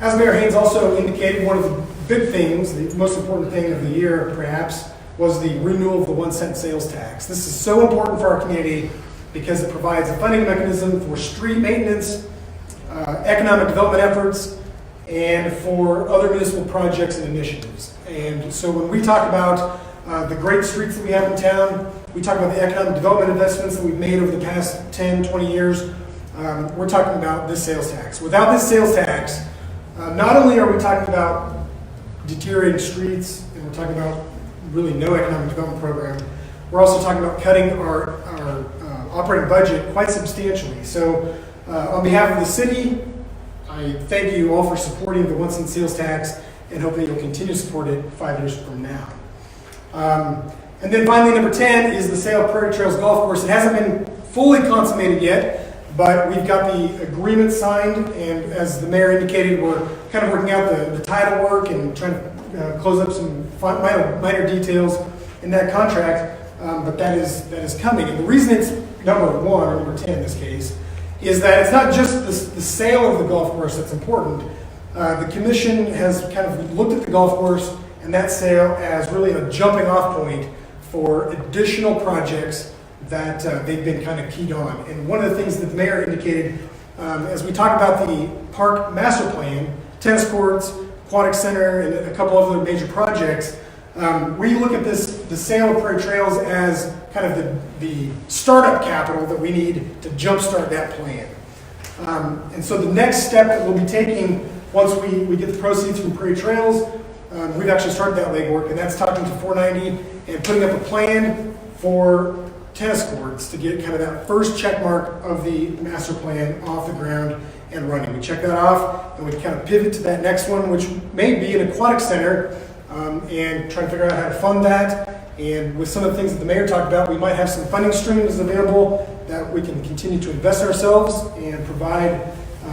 As Mayor Haines also indicated, one of the big things, the most important thing of the year perhaps, was the renewal of the 1 cent sales tax. This is so important for our community because it provides a funding mechanism for street maintenance, economic development efforts, and for other municipal projects and initiatives. And so when we talk about the great streets that we have in town, we talk about the economic development investments that we've made over the past 10, 20 years, we're talking about this sales tax. Without this sales tax, not only are we talking about deteriorating streets, and we're talking about really no economic development program, we're also talking about cutting our operating budget quite substantially. So on behalf of the city, I thank you all for supporting the 1 cent sales tax and hope that you'll continue to support it 5 years from now. And then finally, number 10 is the sale of Prairie Trails Golf Course. It hasn't been fully consummated yet, but we've got the agreement signed, and as the mayor indicated, we're kind of working out the title work and trying to close up some minor details in that contract, but that is coming. And the reason it's number 1, or number 10 in this case, is that it's not just the sale of the golf course that's important. The commission has kind of looked at the golf course and that sale as really a jumping off point for additional projects that they've been kind of keyed on. And one of the things that the mayor indicated, as we talk about the park master plan, tennis courts, aquatic center, and a couple of other major projects, we look at the sale of Prairie Trails as kind of the startup capital that we need to jumpstart that plan. And so the next step that we'll be taking once we get the proceeds from Prairie Trails, we've actually started that legwork, and that's talking to 490 and putting up a plan for tennis courts to get kind of that first check mark of the master plan off the ground and running. We check that off, and we kind of pivot to that next one, which may be an aquatic center, and try to figure out how to fund that. And with some of the things that the mayor talked about, we might have some funding streams available that we can continue to invest ourselves and provide,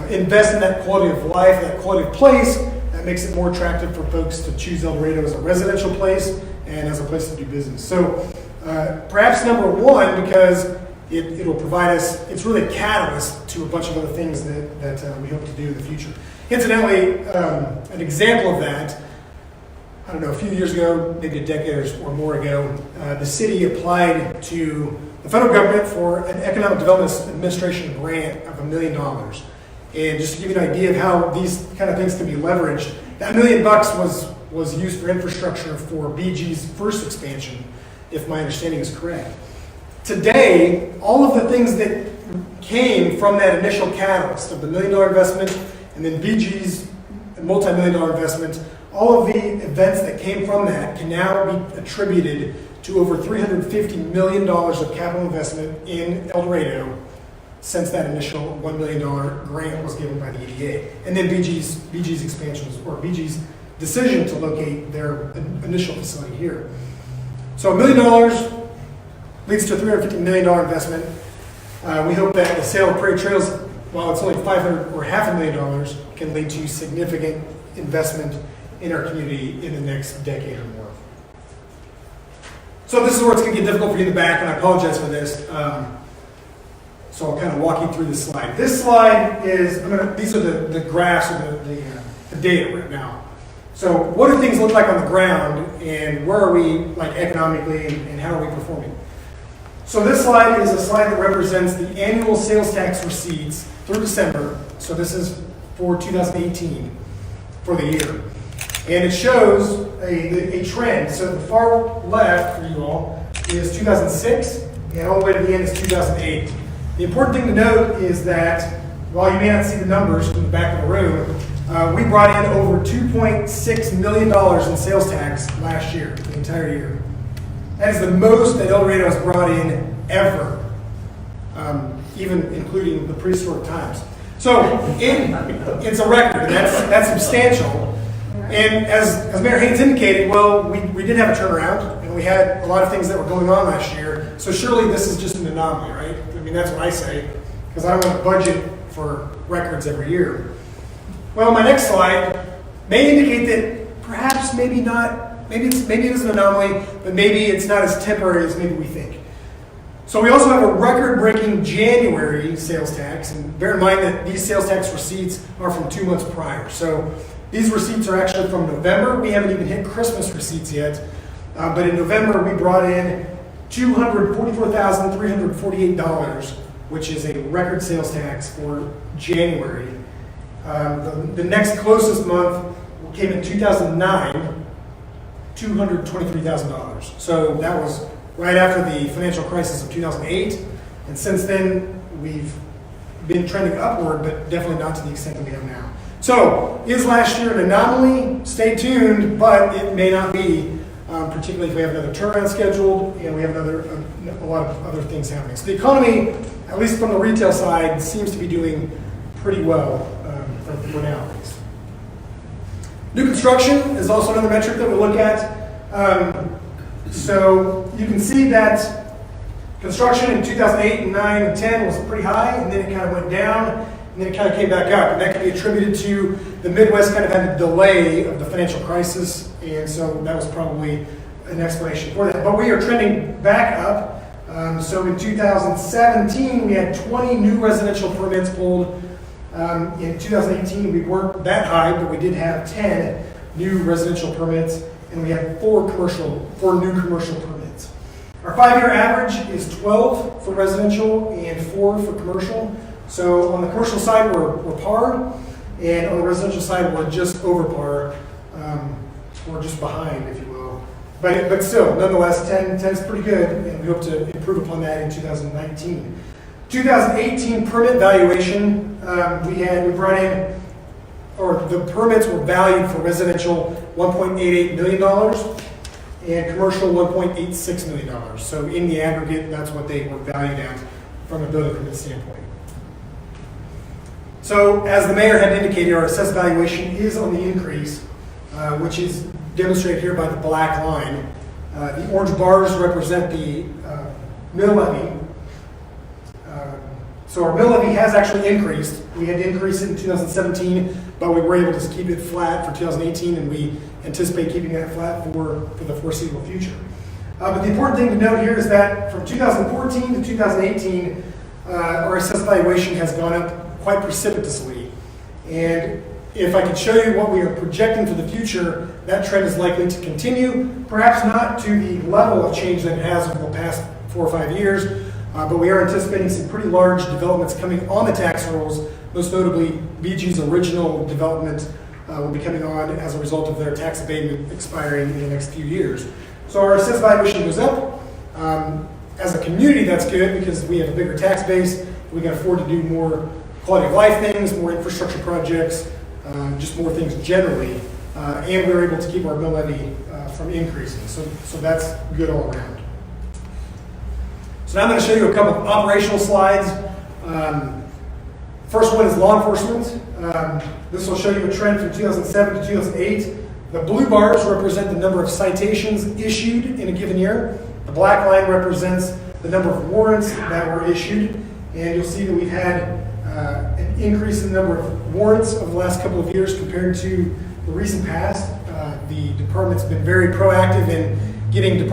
invest in that quality of life, that quality of place that makes it more attractive for folks to choose El Dorado as a residential place and as a place to do business. So perhaps number one, because it'll provide us, it's really a catalyst to a bunch of other things that we hope to do in the future. Incidentally, an example of that, I don't know, a few years ago, maybe a decade or more ago, the city applied to the federal government for an Economic Development Administration grant of $1 million. And just to give you an idea of how these kind of things can be leveraged, that $1 million was used for infrastructure for BG's first expansion, if my understanding is correct. Today, all of the things that came from that initial catalyst of the $1 million investment and then BG's multi-million-dollar investment, all of the events that came from that can now be attributed to over $350 million of capital investment in El Dorado since that initial $1 million grant was given by the EDA. And then BG's expansions, or BG's decision to locate their initial facility here. So $1 million leads to a $350 million investment. We hope that the sale of Prairie Trails, while it's only $500 or $500,000, can lead to significant investment in our community in the next decade or more. So this is where it's going to get difficult for you in the back, and I apologize for this. So I'll kind of walk you through this slide. This slide is, these are the graphs or the data right now. So what do things look like on the ground, and where are we like economically, and how are we performing? So this slide is a slide that represents the annual sales tax receipts through December. So this is for 2018 for the year. And it shows a trend. So the far left for you all is 2006, and all the way to the end is 2008. The important thing to note is that while you may not see the numbers from the back of the room, we brought in over $2.6 million in sales tax last year, the entire year. That is the most that El Dorado has brought in ever, even including the prehistoric times. So it's a record, and that's substantial. And as Mayor Haines indicated, well, we did have a turnaround, and we had a lot of things that were going on last year. So surely this is just an anomaly, right? I mean, that's what I say, because I don't want to budget for records every year. Well, my next slide may indicate that perhaps maybe not, maybe it is an anomaly, but maybe it's not as temporary as maybe we think. So we also have a record-breaking January sales tax, and bear in mind that these sales tax receipts are from 2 months prior. So these receipts are actually from November. We haven't even hit Christmas receipts yet, but in November we brought in $244,348, which is a record sales tax for January. The next closest month came in 2009, $223,000. So that was right after the financial crisis of 2008, and since then we've been trending upward, but definitely not to the extent that we have now. So, is last year an anomaly? Stay tuned, but it may not be, particularly if we have another turnaround scheduled and we have a lot of other things happening. So the economy, at least from the retail side, seems to be doing pretty well for now at least. New construction is also another metric that we look at. So you can see that construction in 2008 and 9 and 10 was pretty high, and then it kind of went down, and then it kind of came back up. And that can be attributed to the Midwest kind of had a delay of the financial crisis, and so that was probably an explanation for that. But we are trending back up. So in 2017, we had 20 new residential permits pulled. In 2018, we weren't that high, but we did have 10 new residential permits, and we had 4 new commercial permits. Our 5-year average is 12 for residential and 4 for commercial. So on the commercial side, we're par, and on the residential side, we're just over par, or just behind, if you will. But still, nonetheless, 10 is pretty good, and we hope to improve upon that in 2019. 2018 permit valuation, we brought in, or the permits were valued for residential $1.88 million and commercial $1.86 million. So in the aggregate, that's what they were valued at from a building permit standpoint. So as the mayor had indicated, our assessed valuation is on the increase, which is demonstrated here by the black line. The orange bars represent the mill levy. So our mill levy has actually increased. We had to increase it in 2017, but we were able to keep it flat for 2018, and we anticipate keeping that flat for the foreseeable future. But the important thing to note here is that from 2014 to 2018, our assessed valuation has gone up quite precipitously. And if I could show you what we are projecting for the future, that trend is likely to continue, perhaps not to the level of change that it has over the past 4 or 5 years, but we are anticipating some pretty large developments coming on the tax rolls. Most notably, BG's original development will be coming on as a result of their tax abatement expiring in the next few years. So our assessed valuation goes up. As a community, that's good because we have a bigger tax base. We can afford to do more quality of life things, more infrastructure projects, just more things generally. And we're able to keep our mill levy from increasing. So that's good all around. So now I'm going to show you a couple of operational slides. First one is law enforcement. This will show you a trend from 2007 to 2008. The blue bars represent the number of citations issued in a given year. The black line represents the number of warrants that were issued. And you'll see that we've had an increase in the number of warrants over the last couple of years compared to the recent past. The department's been very proactive in getting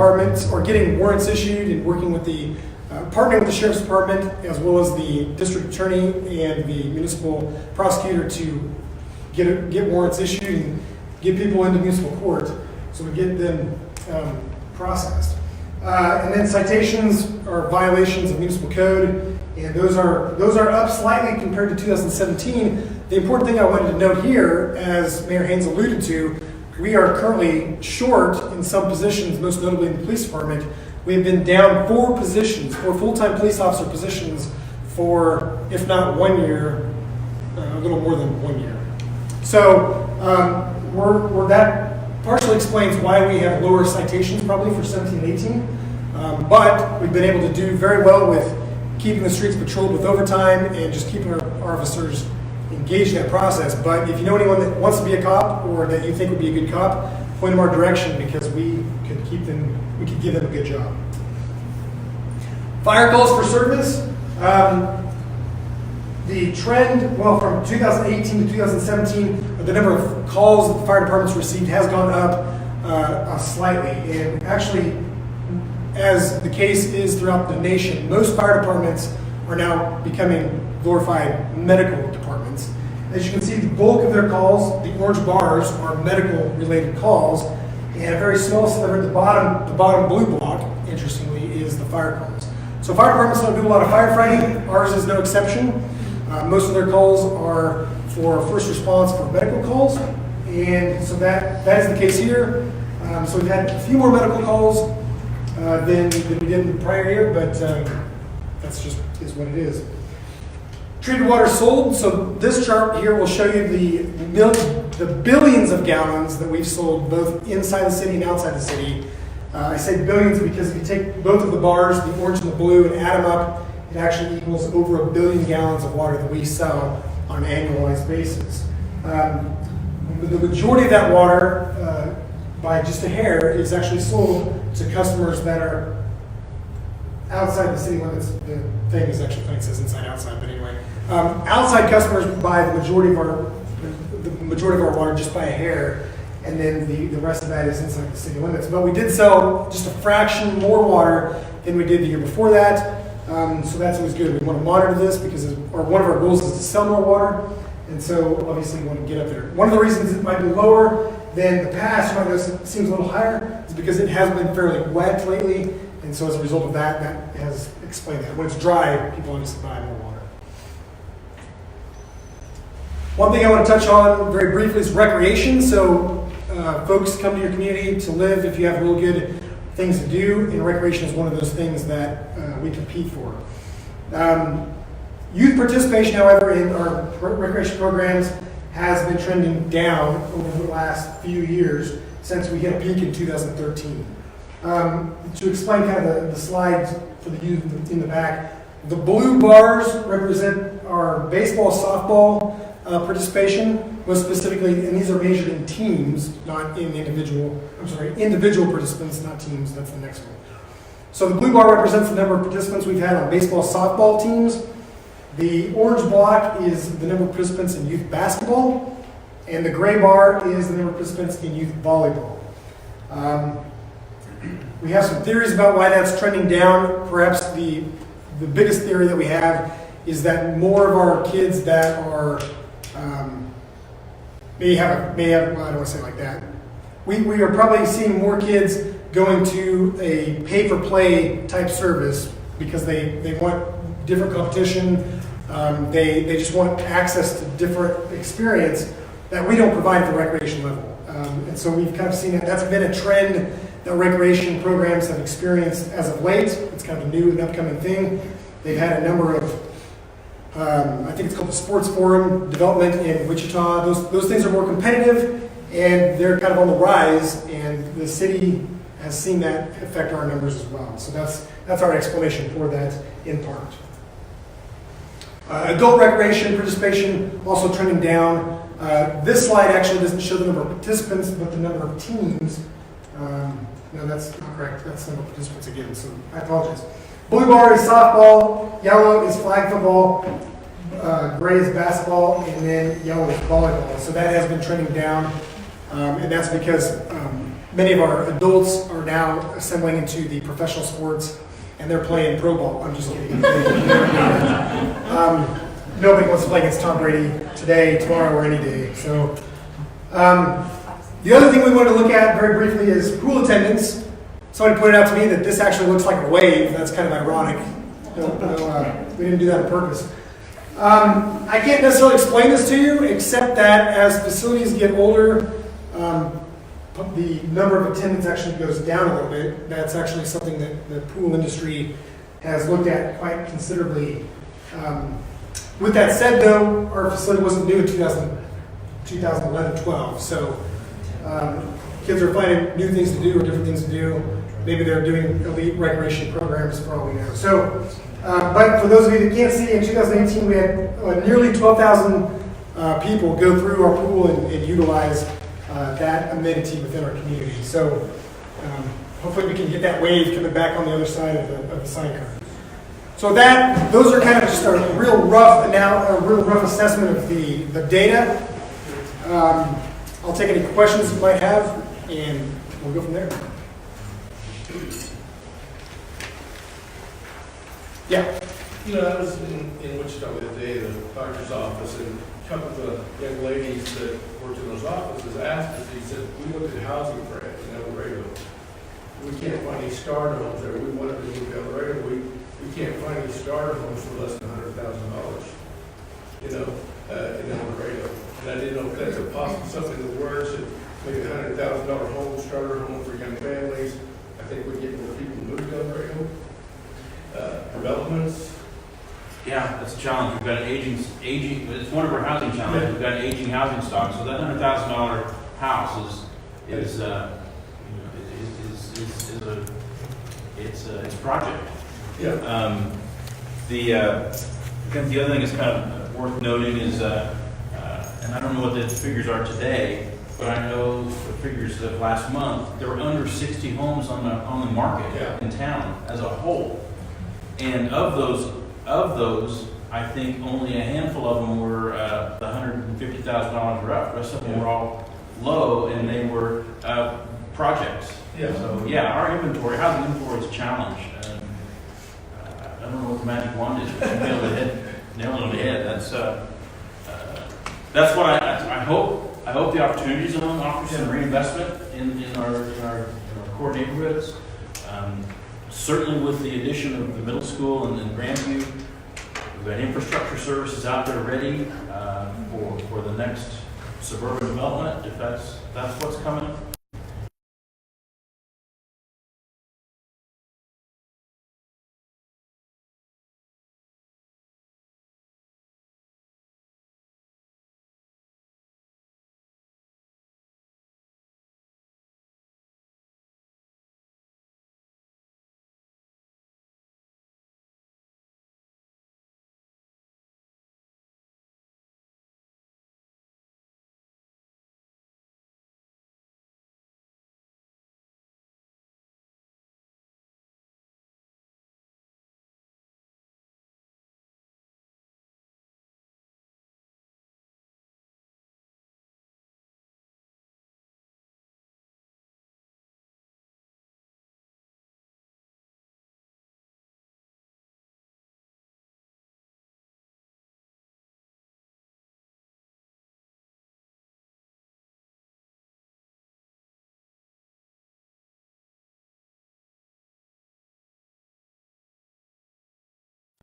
warrants issued and working with partnering with the sheriff's department as well as the district attorney and the municipal prosecutor to get warrants issued and get people into municipal court so we get them processed. And then citations are violations of municipal code, and those are up slightly compared to 2017. The important thing I wanted to note here, as Mayor Haines alluded to, we are currently short in some positions, most notably in the police department. We have been down 4 positions, 4 full-time police officer positions for, if not 1 year, a little more than 1 year. So that partially explains why we have lower citations probably for 17 and 18. But we've been able to do very well with keeping the streets patrolled with overtime and just keeping our officers engaged in that process. But if you know anyone that wants to be a cop or that you think would be a good cop, point them our direction because we could give them a good job. Fire calls for service. The trend, from 2018 to 2017, the number of calls that the fire departments received has gone up slightly. And actually, as the case is throughout the nation, most fire departments are now becoming glorified medical departments. As you can see, the bulk of their calls, the orange bars, are medical-related calls, and a very small sliver at the bottom blue block, interestingly, is the fire calls. So fire departments don't do a lot of firefighting. Ours is no exception. Most of their calls are for first response for medical calls, and so that is the case here. So we've had a few more medical calls than we did in the prior year, but that's just is what it is. Treated water sold. So this chart here will show you the billions of gallons that we've sold both inside the city and outside the city. I say billions because if you take both of the bars, the orange and the blue, and add them up, it actually equals over 1 billion gallons of water that we sell on an annualized basis. The majority of that water, by just a hair, is actually sold to customers that are outside the city limits. The thing is actually funny, it says inside outside, but anyway. Outside customers buy the majority of our water just by a hair, and then the rest of that is inside the city limits. But we did sell just a fraction more water than we did the year before that, so that's always good. We want to monitor this because one of our goals is to sell more water, and so obviously we want to get up there. One of the reasons it might be lower than the past, you might notice it seems a little higher, is because it has been fairly wet lately, and And so as a result of that, that has explained that. When it's dry, people obviously buy more water. One thing I want to touch on very briefly is recreation. So folks come to your community to live if you have real good things to do, and recreation is one of those things that we compete for. Youth participation, however, in our recreation programs has been trending down over the last few years since we hit a peak in 2013. To explain kind of the slides for the youth in the back, the blue bars represent our baseball, softball participation, most specifically, and these are measured in teams, not in individual participants, not teams, that's the next one. So the blue bar represents the number of participants we've had on baseball, softball teams. The orange block is the number of participants in youth basketball, and the gray bar is the number of participants in youth volleyball. We have some theories about why that's trending down. Perhaps the biggest theory that we have is that more of our kids that are may have well, I don't want to say it like that. We are probably seeing more kids going to a pay-for-play type service because they want different competition. They just want access to different experience that we don't provide at the recreation level. And so we've kind of seen that. That's been a trend that recreation programs have experienced as of late. It's kind of a new and upcoming thing. They've had a number of, I think it's called the Sports Forum development in Wichita. Those things are more competitive and they're kind of on the rise, and the city has seen that affect our numbers as well. So that's our explanation for that in part. Adult recreation participation also trending down. This slide actually doesn't show the number of participants, but the number of teams. No, that's not correct. That's the number of participants again, so I apologize. Blue bar is softball, yellow is flag football, gray is basketball, and then yellow is volleyball. So that has been trending down, and that's because many of our adults are now assembling into the professional sports, and they're playing pro ball. I'm just kidding. Nobody wants to play against Tom Brady today, tomorrow, or any day. So the other thing we wanted to look at very briefly is pool attendance. Somebody pointed out to me that this actually looks like a wave. That's kind of ironic. We didn't do that on purpose. I can't necessarily explain this to you, except that as facilities get older, the number of attendants actually goes down a little bit. That's actually something that the pool industry has looked at quite considerably. With that said, though, our facility wasn't new in 2011-12, so kids are finding new things to do or different things to do. Maybe they're doing elite recreation programs for all we know. So, but for those of you that can't see, in 2018 we had nearly 12,000 people go through our pool and utilize that amenity within our community. So hopefully we can get that wave coming back on the other side of the sine curve. So those are kind of just a real rough assessment of the data. I'll take any questions you might have, and we'll go from there. Yeah. You know, I was in Wichita the other day, the doctor's office, and a couple of the young ladies that worked in those offices asked us, he said, we looked at housing for it in El Dorado. We can't find any starter homes there. We wanted to move to El Dorado. We can't find any starter homes for less than $100,000, you know, in El Dorado. And I didn't know if that's a possible, something in the works, that maybe a $100,000 home, starter home for young families. I think we get more people to move to El Dorado. Developments. Yeah, that's a challenge. We've got an aging. It's one of our housing challenges. We've got an aging housing stock. So that $100,000 house is a project. Yeah. The other thing that's kind of worth noting is, and I don't know what the figures are today, but I know the figures of last month, there were under 60 homes on the market in town as a whole. And of those, I think only a handful of them were the $150,000 or up. The rest of them were all low, and they were projects. Yeah. So housing inventory is a challenge. I don't know what the magic wand is, but you nail it on the head. That's what I hope. I hope the Opportunity Zone offers some reinvestment in our core neighborhoods. Certainly with the addition of the middle school and then Grandview, we've got infrastructure services out there ready for the next suburban development, if that's what's coming.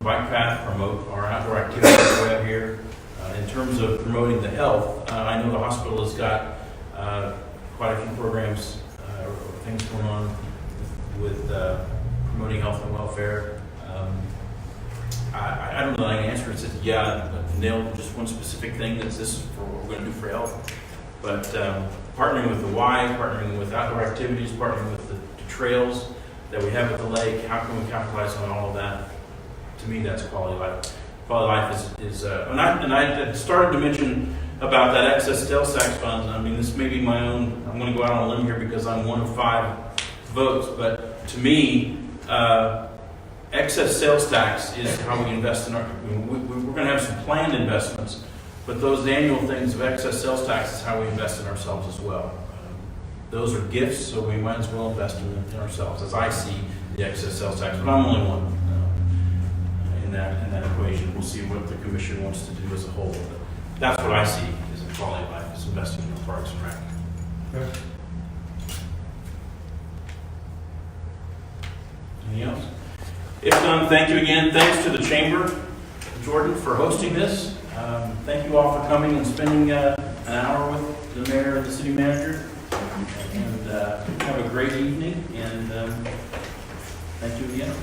Bike path promote our outdoor activities we have here. In terms of promoting the health, I know the hospital has got quite a few programs or things going on with promoting health and welfare. I don't know that I can answer it. Says nail just one specific thing that's this is for what we're going to do for health. But partnering with the Y, partnering with outdoor activities, partnering with the trails that we have at the lake, how can we capitalize on all of that? To me, that's quality life. Quality life is and I had started to mention about that excess sales tax funds. I mean, this may be my own, I'm going to go out on a limb here because I'm one of 5 votes, but to me, excess sales tax is how we invest in our, we're going to have some planned investments, but those annual things of excess sales tax is how we invest in ourselves as well. Those are gifts, so we might as well invest in ourselves, as I see the excess sales tax, but I'm only one. In that equation. We'll see what the commission wants to do as a whole. But that's what I see as a quality of life, is investing in the parks and rec. Okay. Anything else? If none, thank you again. Thanks to the Chamber, Jordan, for hosting this. Thank you all for coming and spending an hour with the mayor and the city manager. And have a great evening. And thank you again.